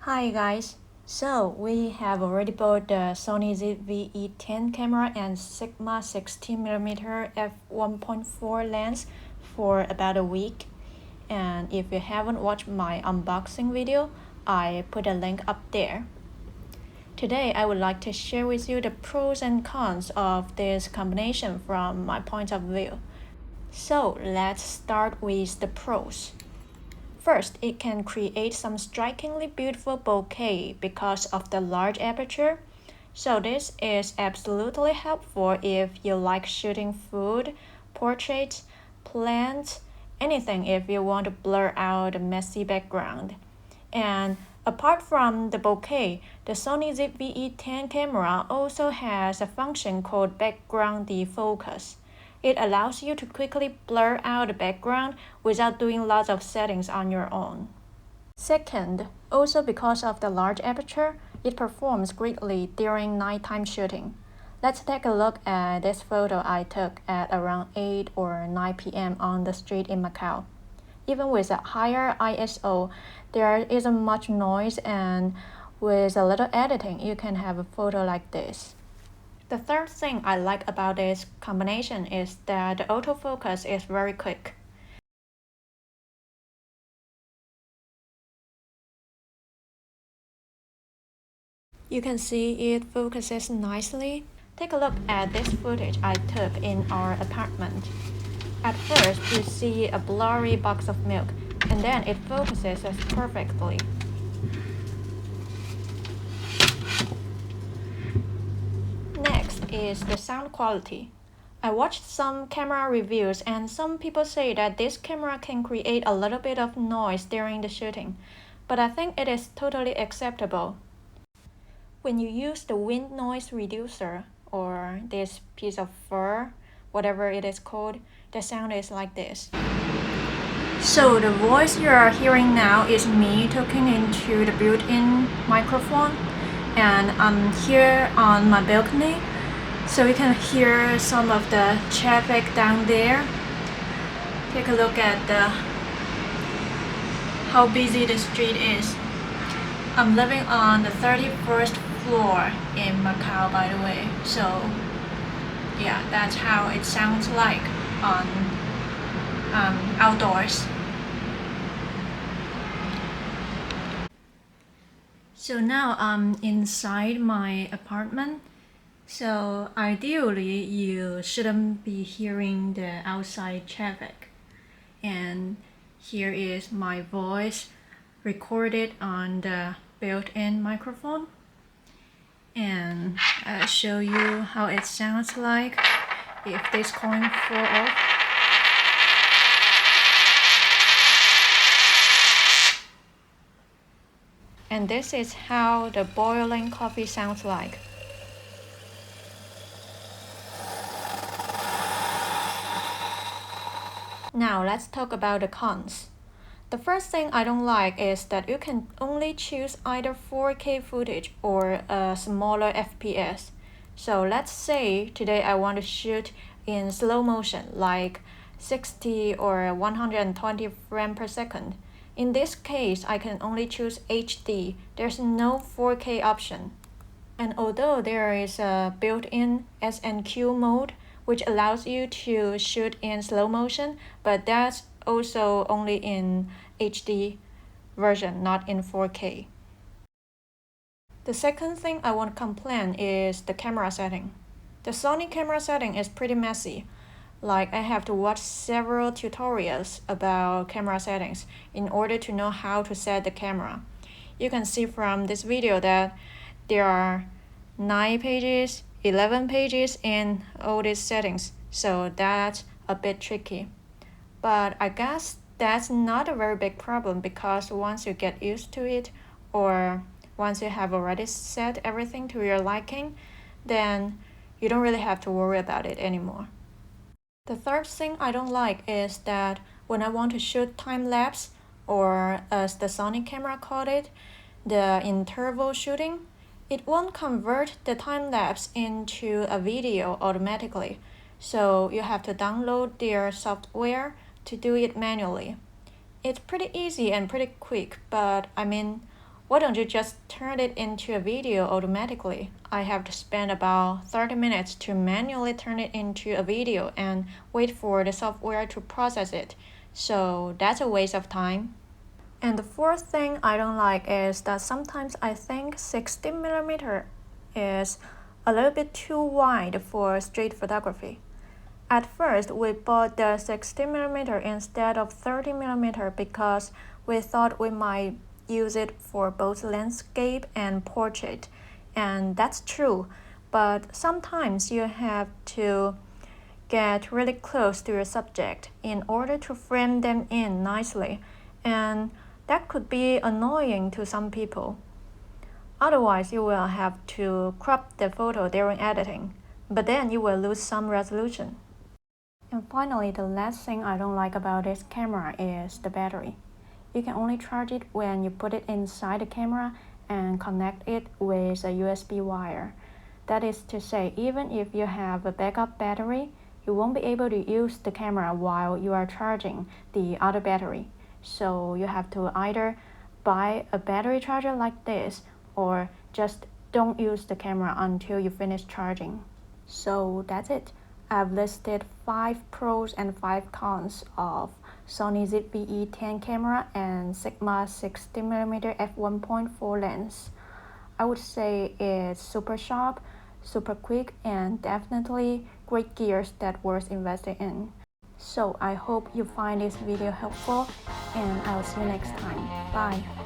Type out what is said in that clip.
Hi guys, so we have already bought the Sony ZVE10 camera and Sigma 16mm f1.4 lens for about a week. And if you haven't watched my unboxing video, I put a link up there. Today I would like to share with you the pros and cons of this combination from my point of view. So let's start with the pros. First, it can create some strikingly beautiful bokeh because of the large aperture. So this is absolutely helpful if you like shooting food, portraits, plants, anything if you want to blur out a messy background. And apart from the bokeh, the Sony ZVE10 camera also has a function called background defocus. It allows you to quickly blur out the background without doing lots of settings on your own. Second, also because of the large aperture, it performs greatly during nighttime shooting. Let's take a look at this photo I took at around 8 or 9 p.m. on the street in Macau. Even with a higher ISO, there isn't much noise, and with a little editing, you can have a photo like this. The third thing I like about this combination is that the autofocus is very quick. You can see it focuses nicely. Take a look at this footage I took in our apartment. At first, you see a blurry box of milk, and then it focuses perfectly. Next is the sound quality. I watched some camera reviews and some people say that this camera can create a little bit of noise during the shooting, but I think it is totally acceptable. When you use the wind noise reducer or this piece of fur, whatever it is called, the sound is like this. So the voice you are hearing now is me talking into the built-in microphone, and I'm here on my balcony, so you can hear some of the traffic down there. Take a look at how busy the street is. I'm living on the 31st floor in Macau, by the way, so yeah, that's how it sounds like on outdoors. So now I'm inside my apartment. So ideally, you shouldn't be hearing the outside traffic. And here is my voice recorded on the built-in microphone. And I'll show you how it sounds like if this coin falls off. And this is how the boiling coffee sounds like. Now let's talk about the cons. The first thing I don't like is that you can only choose either 4K footage or a smaller FPS. So let's say today I want to shoot in slow motion, like 60 or 120 frames per second. In this case, I can only choose HD. There's no 4K option. And although there is a built-in SNQ mode, which allows you to shoot in slow motion, but that's also only in HD version, not in 4K. The second thing I want to complain is the camera setting. The Sony camera setting is pretty messy. Like, I have to watch several tutorials about camera settings in order to know how to set the camera. You can see from this video that there are 9 pages, 11 pages in all these settings, so that's a bit tricky. But I guess that's not a very big problem because once you get used to it, or once you have already set everything to your liking, then you don't really have to worry about it anymore. The third thing I don't like is that when I want to shoot time-lapse, or as the Sony camera called it, the interval shooting, it won't convert the time-lapse into a video automatically, so you have to download their software to do it manually. It's pretty easy and pretty quick, but I mean, Why don't you just turn it into a video automatically? I have to spend about 30 minutes to manually turn it into a video and wait for the software to process it. So that's a waste of time. And the fourth thing I don't like is that sometimes I think 60mm is a little bit too wide for street photography. At first, we bought the 60mm instead of 30mm because we thought we might use it for both landscape and portrait. And that's true, but sometimes you have to get really close to your subject in order to frame them in nicely, and that could be annoying to some people. Otherwise, you will have to crop the photo during editing, but then you will lose some resolution. And finally, the last thing I don't like about this camera is the battery. You can only charge it when you put it inside the camera and connect it with a USB wire. That is to say, even if you have a backup battery, you won't be able to use the camera while you are charging the other battery. So you have to either buy a battery charger like this or just don't use the camera until you finish charging. So that's it. I've listed 5 pros and 5 cons of Sony ZVE10 camera and Sigma 60mm f1.4 lens. I would say it's super sharp, super quick, and definitely great gears that worth investing in. So I hope you find this video helpful, and I'll see you next time. Bye.